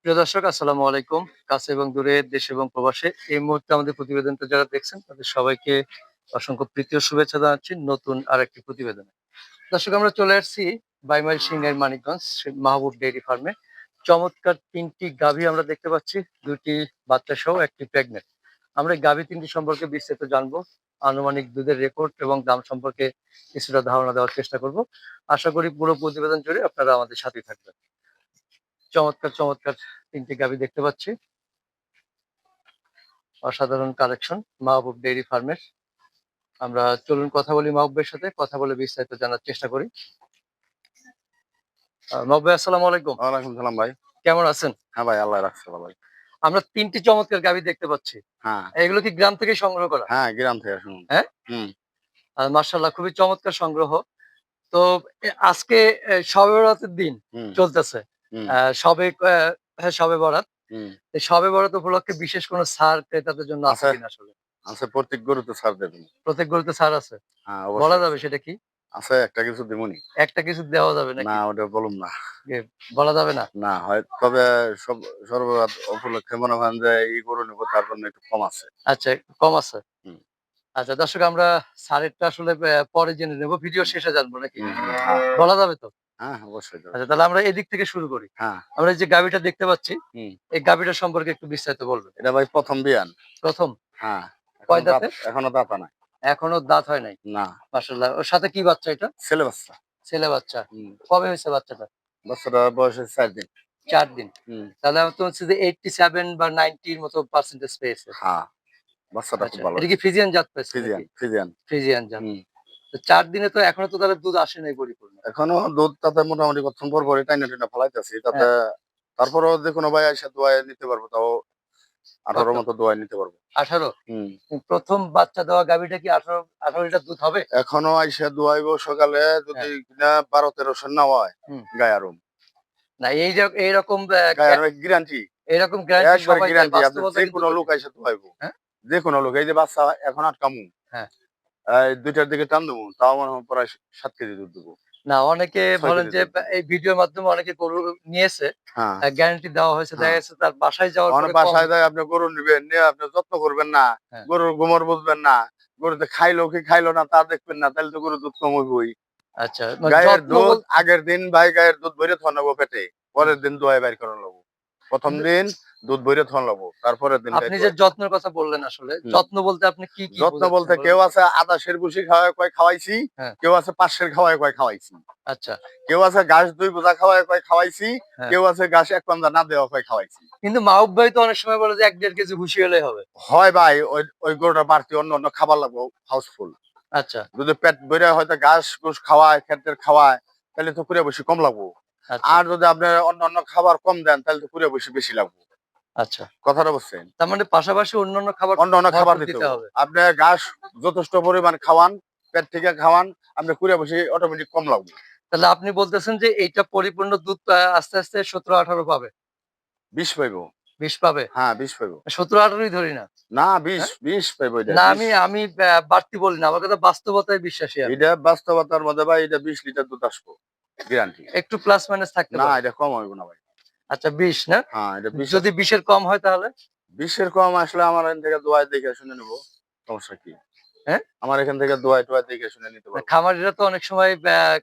প্রিয় দর্শক, আসসালামু আলাইকুম। কাছে এবং দূরে, দেশে এবং প্রবাসে এই মুহূর্তে আমাদের প্রতিবেদনটা যারা দেখছেন তাদের সবাইকে অসংখ্য প্রীতি ও শুভেচ্ছা জানাচ্ছি নতুন আরেকটি প্রতিবেদনে। দর্শক, আমরা চলে আসছি বাইমাইল সিংহের মানিকগঞ্জ মাহবুব ডেইরি ফার্মে। চমৎকার ৩টি গাভী আমরা দেখতে পাচ্ছি, ২টি বাচ্চা সহ একটি প্রেগন্যান্ট। আমরা এই গাভী ৩টি সম্পর্কে বিস্তারিত জানবো, আনুমানিক দুধের রেকর্ড এবং দাম সম্পর্কে কিছুটা ধারণা দেওয়ার চেষ্টা করব। আশা করি পুরো প্রতিবেদন জুড়ে আপনারা আমাদের সাথেই থাকবেন। চমৎকার চমৎকার ৩টি গাভী দেখতে পাচ্ছি, অসাধারণ কালেকশন মাহবুব ডেইরি ফার্মের। আমরা চলুন কথা বলি মাহবুবের সাথে, কথা বলে বিস্তারিত জানার চেষ্টা করি। মাহবুব ভাই, আসসালামু আলাইকুম। ওয়ালাইকুম সালাম ভাই। কেমন আছেন? হ্যাঁ ভাই, আল্লাহ রাখছে ভালো ভাই। আমরা ৩টি চমৎকার গাভী দেখতে পাচ্ছি। হ্যাঁ, এগুলো কি গ্রাম থেকে সংগ্রহ করা? হ্যাঁ গ্রাম থেকে শুনুন। হ্যাঁ? হুম, মাশাআল্লাহ, খুবই চমৎকার সংগ্রহ। তো আজকে শবে বরাতের দিন হুম, চলতেছে। হুম, আ শবে আ হ্যাঁ, শবে বরাত। হুম। এই শবে বরাত উপলক্ষে বিশেষ কোনো ছাড় ক্রেতাদের জন্য আছে আছে, কিনা আসলে? আছে প্রত্যেক গরুতে ছাড় দেবেন। প্রত্যেক গরুতে ছাড় আছে? হ্যাঁ, বলা অবশ্যই যাবে আছে। সেটা কি? আছে একটা কিছু দিমুনি। একটা কিছু দেওয়া যাবে না নাকি? ওটা বলুম না। এ বলা যাবে না? না হয় তবে সব সর্বরাত উপলক্ষে মনে করেন যে এই গরু নেব তার জন্য একটু কম আছে। আচ্ছা, কম আছে। হুম, আচ্ছা দর্শক, আমরা ছাড়েরটা আসলে পরে জেনে নেব। ভিডিও শেষে জানবো নাকি? হুম, হুম, হ্যাঁ, বলা যাবে তো? হ্যাঁ অবশ্যই যাবে। আচ্ছা, তাহলে আমরা এদিক থেকে শুরু করি। হ্যাঁ, আমরা এই যে গাভীটা দেখতে পাচ্ছি, হুম। এই গাভীটা সম্পর্কে একটু বিস্তারিত বলবেন। এটা ভাই ১ম বিয়ান। ১ম হ্যাঁ, কয় দাঁতের? এখনো দাঁতা নাই। এখনো দাঁত হয় নাই। না, মাশাআল্লাহ। ওর সাথে কি বাচ্চা এটা? ছেলে বাচ্চা। ছেলে বাচ্চা। হুম, কবে হয়েছে বাচ্চাটা? বাচ্চাটার বয়স হচ্ছে ৪ দিন। ৪ দিন। হুম, তাহলে আমার তো হচ্ছে যে 87 বা 90 এর মতো পার্সেন্টেজ পেয়েছে। হ্যাঁ, বাচ্চাটা খুব আচ্ছা। ভালো এটা কি হয়েছে। ফ্রিজিয়ান জাত পেয়েছে ফ্রিজিয়ান, নাকি? ফ্রিজিয়ান। ফ্রিজিয়ান জাত। হুম। তো ৪ দিনে তো এখনো তো তাহলে দুধ আসে নাই পরিপূর্ণ। এখনো দুধ তাতে মোটামুটি কতক্ষণ পর পরই টাইনা ফেলাইতেছি। তাতে হ্যাঁ, তারপরেও যেকোনো ভাই আইসা দোয়ায় নিতে পারবো। তাও ১৮ কত? মতো দোয়ায় নিতে পারবো। ১৮? হুম। ১ম বাচ্চা দেওয়া গাভীটা কি ১৮ লিটার দুধ হবে? এখনো আইসা দোয়াইবো সকালে হ্যাঁ। যদি কিনা ১২-১৩০০ না হয় হুম। গায়ে আরুম। না, এইরকম গায়ে আরুম গ্যারান্টি। এরকম গ্যারান্টি একবারে সবাই দেয়। গ্যারান্টি। আপনি বাস্তবতা কিন্তু যেকোনো লোক কঠিন। আইসা দোয়াইবো। হ্যাঁ? যেকোনো লোক। এই যে বাচ্চা এখন আটকামু। হ্যাঁ। এই ২ টার দিকে টান দেবো। তাও মনে হয় প্রায় ৭ কেজি দুধ দিবো। না, অনেকে ৬ বলেন কেজি যে দুধ দিবো। এই ভিডিওর মাধ্যমে অনেকে গরু নিয়েছে। হ্যাঁ, গ্যারান্টি দেওয়া হয়েছে। দেখা হ্যাঁ। গেছে তার বাসায় যাওয়ার অনেক পরে কম বাসায় যায় আপনি গরু নিবেন, নিয়ে আপনি যত্ন করবেন না, হ্যাঁ, গরুর গোমর বুঝবেন না, গরুতে খাইলো কি খাইলো না তা দেখবেন না, তাহলে তো গরুর দুধ কম হইবই। আচ্ছা, মানে গায়ের যত্ন দুধ আগের দিন ভাই গায়ের দুধ ভইরে থন লাগবো পেটে, হুম, পরের দিন দোয়ায় বাইর করানো লাগবো। ১ম কিন্তু দিন দুধ ভইরে থন লাগবো, তারপরের দিন আপনি গায়ে যে দোয়াইতে হবে। যত্নের কথা বললেন আসলে, হুম। যত্ন বলতে আপনি কি যত্ন বোঝাচ্ছেন বলতে বলেন কেউ তো? আছে আদাশের ভুসি খাওয়ায় কয় খাওয়াইছি, হ্যাঁ, কেউ আছে পাশের খাওয়ায় কয় খাওয়াইছি। আচ্ছা, কেউ আছে ঘাস ২ বোঝা খাওয়ায় কয় খাওয়াইছি, হ্যাঁ। কেউ আছে ঘাস ১ পাঞ্জা না দেওয়া কয় খাওয়াইছি। কিন্তু মাহবুব ভাই তো অনেক সময় বলে যে ১-১.৫ কেজি ভুসি হলেই হবে। হয় ভাই ওই গরুটার বাড়তি অন্য খাবার লাগবো হাউসফুল। আচ্ছা, যদি পেট ভইরা হয়তো ঘাস-ঘুস খাওয়ায়, খেতের খাওয়ায়, তাইলে তো কুড়া বসি কম লাগবো। আচ্ছা, আর যদি আপনি অন্যান্য খাবার কম দেন, তাহলে তো কুড়া বসি বেশি লাগবো। আচ্ছা। কথাটা বুঝছেন? তার মানে পাশাপাশি অন্যান্য খাবার অন্যান্য খাবার ভরপুর দিতে দিতে হবে। হবে। আপনি ঘাস যথেষ্ট পরিমাণ খাওয়ান, পেট থেকে খাওয়ান, আপনি কুড়া বসি অটোমেটিক কম লাগবে। তাহলে আপনি বলতেছেন যে এইটা পরিপূর্ণ দুধ আস্তে ১৭-১৮ পাবে। ২০ পাইবো। ২০ পাবে। হ্যাঁ, ২০ পাইবো। ১৭-১৮ই ধরি না। না ২০, হ্যাঁ? ২০ পাইবো এটা। না, ২০ আমি আমি বাড়তি বলি না। আমার কথা বাস্তবতায় বিশ্বাসী আমি। এটা বাস্তবতার মধ্যে ভাই এটা ২০ লিটার দুধ আসবো। গ্যারান্টি। একটু প্লাস মাইনাস থাকতে না পারে। এটা কম হইব না ভাই। আচ্ছা, ২০ না? হ্যাঁ, এটা ২০ যদি আসবে। ২০ এর কম হয় তাহলে? ২০ এর কম আসলে আমার এখান থেকে দোয়ায় দেখে শুনে নেবো। সমস্যা কি? হ্যাঁ? আমার এখান থেকে দোয়ায়-টোয়ায় দেখে শুনে নিতে না, পারবো। খামারিরা তো অনেক সময়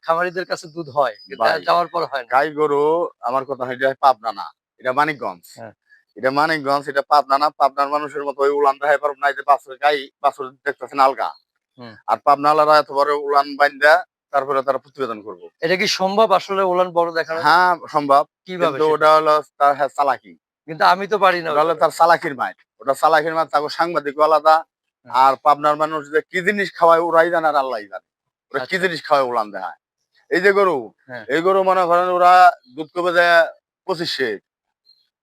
খামারিদের কাছে দুধ হয়। কিন্তু ভাই, যাওয়ার পর হয় না। গাই গরু আমার কথা হয় এটা পাবনা না। এটা মানিকগঞ্জ। হ্যাঁ, এটা মানিকগঞ্জ, এটা পাবনা না। পাবনার মানুষের মতো ওই উলান দেখাইতে পারব না। এই যে বাছুর দেখতেছেন আলগা। হুম। আর পাবনাওয়ালারা এত বড় উলান বাইন্দা তারপরে তারা প্রতিবেদন করব। এটা কি সম্ভব আসলে উলান বড় দেখানো? হ্যাঁ, সম্ভব। কিভাবে কিন্তু সেটা? ওটা হলো তার চালাকি। কিন্তু আমি তো পারি না ওটা হলো ওইভাবে। তার চালাকির মাইর। ওটা চালাকির মাইর তাকে সাংবাদিকও আলাদা। হ্যাঁ, আর পাবনার মানুষ যে কি জিনিস খাওয়ায় ওরাই জানে আর আল্লাহই জানে। ওরা কি আচ্ছা। জিনিস খাওয়ায় উলান দেখায়। এই যে গরু, হ্যাঁ, এই গরু মনে করেন ওরা দুধ কবে দেয় ২৫০০।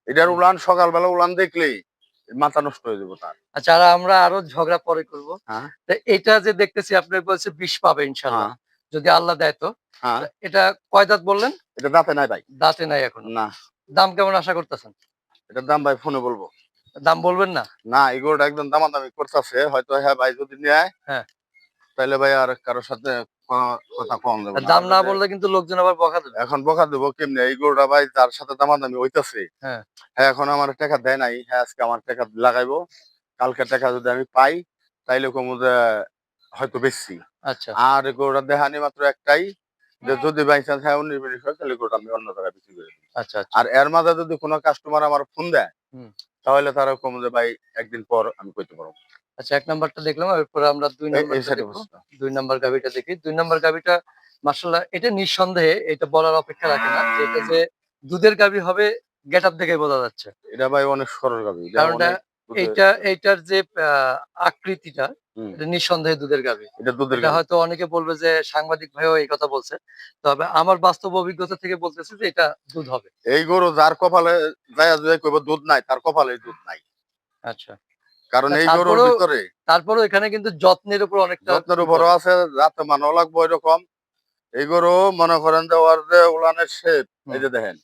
এটার হুম। উলান সকালবেলা উলান দেখলেই মাথা নষ্ট হয়ে যাবে তার। আচ্ছা, আর আমরা আরো ঝগড়া পরে করব। হ্যাঁ, তো এটা যে দেখতেছি আপনি বলছেন ২০ পাবে ইনশাআল্লাহ। হ্যাঁ, যদি আল্লাহ দেয় তো। হ্যাঁ। তো এটা কয় দাঁত বললেন? এটা দাঁতে নাই ভাই। দাঁতে নাই এখনো। না, দাম কেমন আশা করতেছেন? এটার দাম ভাই ফোনে বলবো। দাম বলবেন না? না, এই গরুটা একদম দামাদামি করতেছে। হয়তো হ্যাঁ ভাই যদি নেয়, হ্যাঁ। তাইলে ভাই আর কারো সাথে কথা কম দেবো আর না। দাম না বললে কিন্তু লোকজন আবার বকা দেবে। এখন বকা দেবো কেমনে? এই গরুটা ভাই যার সাথে দামাদামি হইতাছে, হ্যাঁ, হ্যাঁ এখন আমার টাকা দেয় নাই, হ্যাঁ আজকে আমার টাকা লাগাইবো, কালকে টাকা যদি আমি পাই তাইলে কমু যে হয়তো বেশি। আচ্ছা, আর গরুটা দেহানি মাত্র একটাই, যে যদি বাই চান্স হ্যাঁ 19-20 হয় তাহলে গরুটা আমি অন্য জায়গায় বিক্রি করে দিই। আচ্ছা, আচ্ছা। আর এর মাঝে যদি কোনো কাস্টমার আমার ফোন দেয় হুম। তাহলে তারা কমু যে ভাই একদিন পর আমি কইতে পারবো। আচ্ছা ১ নাম্বারটা দেখলাম। এরপরে আমরা ২ এই নাম্বারটা সাইডে দেখবো। বসতো। ২ নাম্বার গাভিটা দেখি। ২ নাম্বার গাভিটা মাশাআল্লাহ এটা নিঃসন্দেহে এটা বলার অপেক্ষা রাখে না যে এটা যে দুধের গাভি হবে গেটআপ দেখেই বোঝা যাচ্ছে। এটা ভাই অনেক সরল গাভী, এটা কারণ অনেক দুধের। এইটার যে আকৃতিটা হুম, এটা নিঃসন্দেহে দুধের গাভি। এটা দুধের এটা গাভী। হয়তো অনেকে বলবে যে সাংবাদিক ভাইও এই কথা বলছে। তবে আমার বাস্তব অভিজ্ঞতা থেকে বলতেছি যে এটা দুধ হবে। এই গরু যার কপালে যাইয়া যাইয়া কইব দুধ নাই, তার কপালে দুধ নাই। আচ্ছা। কারণ না এই গরুর ভিতরে তারপরেও এখানে কিন্তু যত্নের উপর অনেকটা যত্নের উপরও ইম্পোর্টেন্ট। আছে, রাতে মানাও লাগবো এরকম। এই গরু মনে করেন যে ওর যে উলানের শেপ, এই হুম। যে দেখেন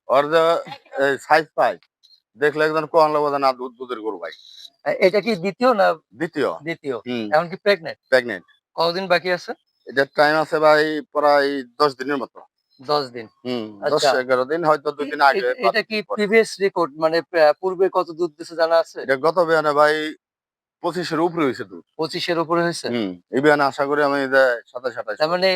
ওর যে সাইজ পাই, দেখলে একজন কোয়ান লাগবে যে না দুধের গরু ভাই। এটা কি ২য় না দ্বিতীয়। ২য়? হুম, এখন কি প্রেগন্যান্ট? প্রেগনেন্ট। কতদিন বাকি আছে? এটার টাইম আছে ভাই প্রায় 10 দিনের মতো। ১০ দিন। হুম, আচ্ছা। 10-11 দিন, হয়তো ২ দিন আগে বা এটা ২ কি দিন পরে। প্রিভিয়াস রেকর্ড মানে পূর্বে কত দুধ দিছে জানা আছে? এটা গত বিয়ানে ভাই 25-এর উপরে হয়েছে দুধ। ২৫ এর উপরে হইছে? হুম, এই বিয়ানে আশা করি আমি যে 27-28 তার করবো। মানে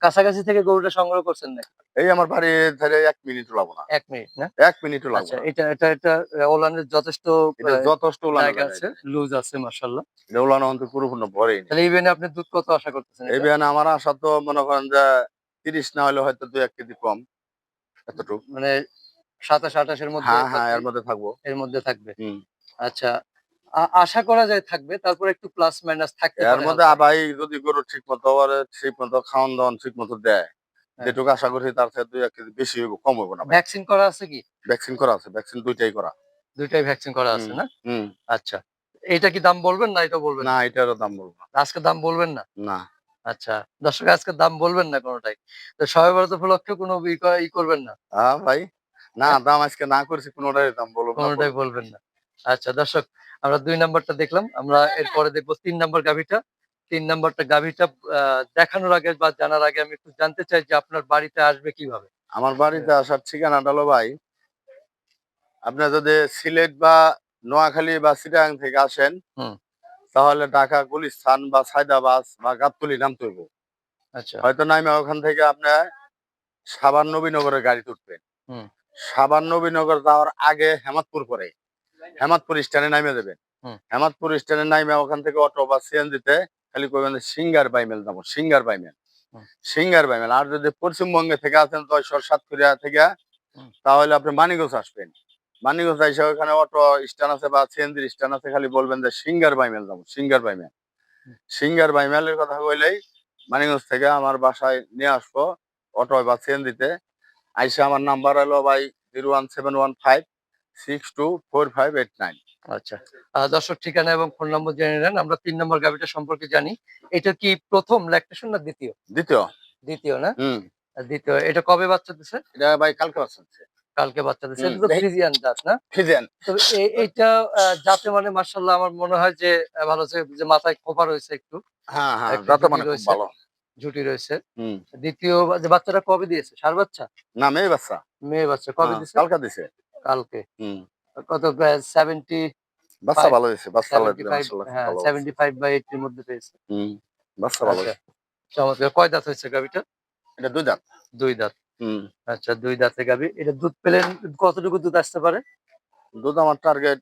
কাছাকাছি থেকে গরুটা সংগ্রহ করছেন নাকি? এই আমার বাড়ির ধারে ১ মিনিটও লাগবো না। ১ মিনিট না? ১ মিনিটও লাগবো আচ্ছা না। এটা ওলানের যথেষ্ট এটা আ যথেষ্ট উলানো জায়গা জায়গা আছে, এটা। লুজ আছে মাশাআল্লাহ। এটা উলানো অন্তত পরিপূর্ণ ভরেই নেই। তাহলে ইভেন আপনি দুধ কত আশা করতেছেন এই এটা? বিয়ানে আমার আশা তো মনে করেন যে ৩০ না হলে হয়তো ২-১ কেজি কম, এতটুক। মানে ২৭-২৮ এর মধ্যে হ্যাঁ, বা হ্যাঁ, এর মধ্যে থাকবো। এর মধ্যে থাকবে। হুম। আচ্ছা। আশা করা যায় থাকবে। তারপর একটু প্লাস মাইনাস থাকতে এর পারে মধ্যে হালকা। ভাই যদি গরু ঠিকমতো ওরে ঠিকমতো খাওয়ান-দাওয়ান ঠিকমতো দেয়, হ্যাঁ। যেটুকু আশা করছি তার থেকে ২-১ কেজি বেশি হইব, কম হইব না ভাই। ভ্যাকসিন করা আছে কি? ভ্যাকসিন করা আছে, ভ্যাকসিন ২ টাই করা। ২ টাই ভ্যাকসিন করা হুম, আছে না? হুম। আচ্ছা। এইটা কি দাম বলবেন না এটাও বলবেন না না? এটারও দাম বলব না। আজকে দাম বলবেন না? না। আচ্ছা। দর্শক আজকে দাম বলবেন না কোনটাই। তো শবে বরাত উপলক্ষে কোনো করবেন না? ভাই, না হ্যাঁ? দাম আজকে না করেছি, কোনটারই দাম বলব না, কোনটাই বলব না। বলবেন না। আচ্ছা দর্শক আমরা ২ নাম্বারটা দেখলাম। আমরা এরপরে দেখব ৩ নাম্বার গাভিটা। ৩ নাম্বারটা গাভিটা আ দেখানোর আগে বা জানার আগে আমি একটু জানতে চাই যে আপনার বাড়িতে আসবে কিভাবে? আমার বাড়িতে আসার ঠিকানাটা হলো ভাই, আপনার যদি সিলেট বা নোয়াখালী বা চিটাগাং থেকে আসেন, হুম, তাহলে ঢাকা গুলিস্তান বা সায়দাবাদ বা গাবতলী নামতে হইব। আচ্ছা। হয়তো নাইমা ওখান থেকে আপনার সাভার নবীনগরের গাড়িতে উঠবেন। হুম, সাভার নবীনগর যাওয়ার আগে হেমাদপুর পড়ে। হেমাদপুর স্ট্যান্ডে নাইমা দেবেন। হুম, হেমাদপুর স্ট্যান্ডে নাইমা ওখান থেকে অটো বা সিএনজিতে খালি কইবেন যে সিঙ্গার বাইমেল যাবো, সিঙ্গার বাইমেল। হুম, সিঙ্গার বাইমেল। আর যদি পশ্চিমবঙ্গে থেকে আসেন যশোর, সাতক্ষীরা থেকে, হুম, তাহলে আপনি মানিকগঞ্জ আসবেন। মানিকগঞ্জ আইসা ওখানে অটো স্ট্যান্ড আছে বা সিএনজির স্ট্যান্ড আছে, খালি বলবেন যে সিঙ্গার বাইমেল যাবো, সিঙ্গার বাইমেল। হুম। সিঙ্গার বাইমেলের কথা কইলেই মানিকগঞ্জ থেকে আমার বাসায় নিয়ে আসবো অটোয় বা সিএনজিতে। আইসা আমার নাম্বার হলো ভাই 01715624589। আচ্ছা। দর্শক ঠিকানা এবং ফোন নম্বর জেনে নেন। আমরা ৩ নম্বর গাভিটা সম্পর্কে জানি। এটা কি ১ম ল্যাকটেশন না ২য়? দ্বিতীয়। ২য় না? হুম। ২য়। এটা কবে বাচ্চা দিছে? এটা ভাই কালকে বাচ্চা। কালকে বাচ্চা দিছে। হুম। এটা তো ফ্রিজিয়ান জাত না? ফিজিয়ান। তবে এইটা জাতে মানে মাশাআল্লাহ আমার মনে হয় যে ভালো হচ্ছে যে মাথায় খোপা রয়েছে একটু। হ্যাঁ, হ্যাঁ, একটু যাতে ঝুঁটি মানে খুব রয়েছে, ভালো। ঝুঁটি রয়েছে। হুম। ২য় যে বাচ্চাটা কবে দিয়েছে? ষাঁড় বাচ্চা? না মেয়ে বাচ্চা। মেয়ে বাচ্চা কবে হ্যাঁ, দিছে? কালকে দিছে। কালকে। হুম। কত 75 বাচ্চা ভালো হইছে। বাচ্চা আল্লাহ দিলে 75 মাশাআল্লাহ খুব হ্যাঁ, ভালো বাচ্চা। 75/80 এর মধ্যে পেয়েছে। হুম। বাচ্চা ভালো আচ্ছা, হইছে। চমৎকার। কয় দাঁত হয়েছে গাভীটা? এটা ২ দাঁত। ২ দাঁত। হুম। আচ্ছা ২ দাঁতের গাভী। এটা দুধ পেলেন কতটুকু দুধ আসতে পারে? দুধ আমার টার্গেট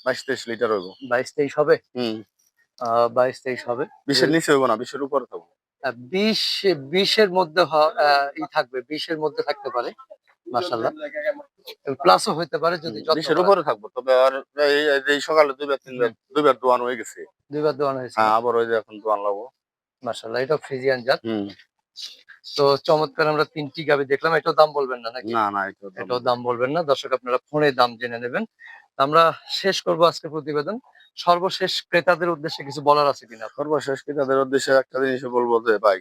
২২-২৩ লিটার হইব। ২২-২৩ হবে? হুম। ২২-২৩ হবে। ২০ এর নিচে হইব না, ২০ এর উপরে থাকবো। ২০ ২০ এর মধ্যে হ আ থাকবে। ২০ এর মধ্যে থাকতে পারে। মাশাআল্লাহ। প্লাসও হইতে পারে যদি ২০ যত্ন এর করা উপরে যায়। থাকবো। তবে আর এই সকালে ২ বার ৩ বার হুম, ২ বার দোয়ানো হয়ে গেছে। ২ বার দোয়ানো হয়েছে হ্যাঁ, না? আবার ওই যে এখন দোয়ান লাগবো। মাশাআল্লাহ এটাও ফ্রিজিয়ান জাত। হুম। তো চমৎকার আমরা ৩ টি গাভী দেখলাম। এটাও দাম বলবেন না নাকি? না, না এটার দাম এটাও বলবো দাম না। বলবেন না। দর্শক আপনারা ফোনে দাম জেনে নেবেন। আমরা শেষ করব আজকের প্রতিবেদন। সর্বশেষ ক্রেতাদের উদ্দেশ্যে কিছু বলার আছে কিনা আপনার? সর্বশেষ ক্রেতাদের উদ্দেশ্যে একটা জিনিসই বলবো যে ভাই,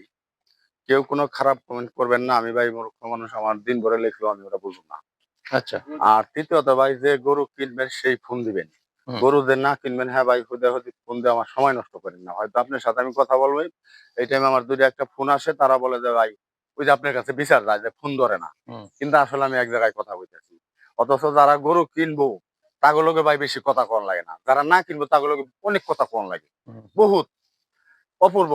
কেউ কোনো খারাপ কমেন্ট করবেন না। আমি ভাই মূর্খ মানুষ, আমার দিন ভরে লিখলেও আমি ওটা বুঝব না। আচ্ছা, আর তৃতীয়ত ভাই যে গরু কিনবেন সেই ফোন দিবেন। হুম, গরু যে না কিনবেন, হ্যাঁ ভাই হুদাহুদি ফোন দিয়ে আমার সময় নষ্ট করেন না। হয়তো আপনার সাথে আমি কথা বলবোই, এই টাইমে আমার ২টা একটা ফোন আসে, তারা বলে যে ভাই ওই যে আপনার কাছে বিচার যায় যে ফোন ধরে না। হুম, কিন্তু আসলে আমি এক জায়গায় কথা বলতেছি। অথচ যারা গরু কিনবো তাগুলোকে ভাই বেশি কথা কন লাগে না। যারা না কিনবো তাগুলোকে অনেক কথা কন লাগে। হুম, বহুত অপূর্ব।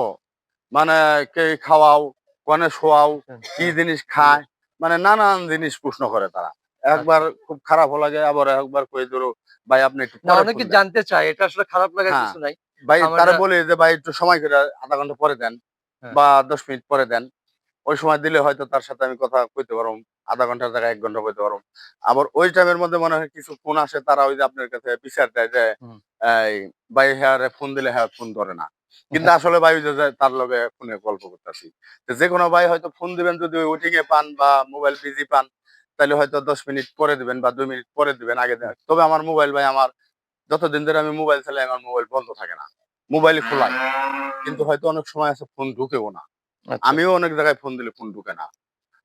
মানে কে খাওয়াও, কনে শোয়াও, হুম, কি হুম, জিনিস খায়, মানে নানান জিনিস প্রশ্ন করে তারা। একবার আচ্ছা। খুব খারাপও লাগে, আবার একবার কয়ে ধরো ভাই আপনি একটু না পরে ফোন অনেকে দেন। জানতে চায়, এটা আসলে খারাপ লাগার হ্যাঁ, কিছু নাই। ভাই তারে খামারিরা বলি যে ভাই একটু সময় করে ০.৫ ঘন্টা পরে দেন হ্যাঁ, বা ১০ মিনিট পরে দেন। ওই সময় দিলে হয়তো তার সাথে আমি কথা কইতে পারুম। ০.৫ ঘন্টার জায়গায় ১ ঘন্টা কইতে পারুম। আবার ওই টাইমের মধ্যে মনে হয় কিছু ফোন আসে, তারা ওই যে আপনার কাছে বিচার দেয় যে হুম, এই ভাই হ্যাঁরে ফোন দিলে হ্যাঁ ফোন ধরে না। কিন্তু আচ্ছা, আসলে ভাই ওই যে তার লগে ফোনে গল্প করতেছি। তো যেকোনো ভাই হয়তো ফোন দিবেন, যদি ওই ওয়েটিং এ পান বা মোবাইল বিজি পান, তাইলে হয়তো ১০ মিনিট পরে দিবেন বা ২ মিনিট পরে দিবেন, আগে হুম, তবে আমার মোবাইল ভাই, আমার যতদিন ধরে আমি মোবাইল চালাই আমার মোবাইল বন্ধ থাকে না। মোবাইল খোলাই। কিন্তু হয়তো অনেক সময় আছে ফোন ঢুকেও না। আচ্ছা, আমিও অনেক জায়গায় ফোন দিলে ফোন ঢুকে না।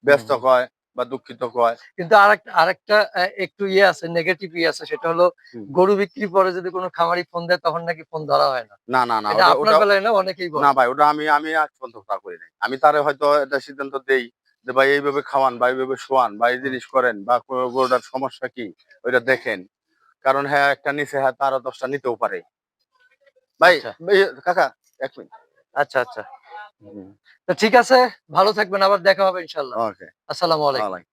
হুম, ব্যস্ত হুম। কয় বা দুঃখিত কয়। কিন্তু আরেকটা একটু ইয়ে আছে, নেগেটিভ ইয়ে আছে। সেটা হলো হুম। গরু বিক্রির পরে যদি কোন খামারি ফোন দেয় তখন নাকি ফোন ধরা হয় না। না, না, না, এটা ওটা আপনার ওটা বেলায় না, অনেকেই না বলে। ভাই, ওটা আমি আজ পর্যন্ত তা করি নাই। আমি তারে হয়তো এটা সিদ্ধান্ত দেই যে ভাই এইভাবে খাওয়ান বা এইভাবে শোয়ান বা এই হুম, জিনিস করেন বা গরুটার সমস্যা কি ওইটা দেখেন। কারণ হ্যাঁ, একটা নিছে, হ্যাঁ আরো ১০ টা নিতেও পারে। ভাই আচ্ছা, কাকা ১ মিনিট। আচ্ছা, আচ্ছা। হুম, তো ঠিক আছে, ভালো থাকবেন। আবার দেখা হবে ইনশাআল্লাহ। ওকে। আসসালামু আলাইকুম। ওয়ালাইকুম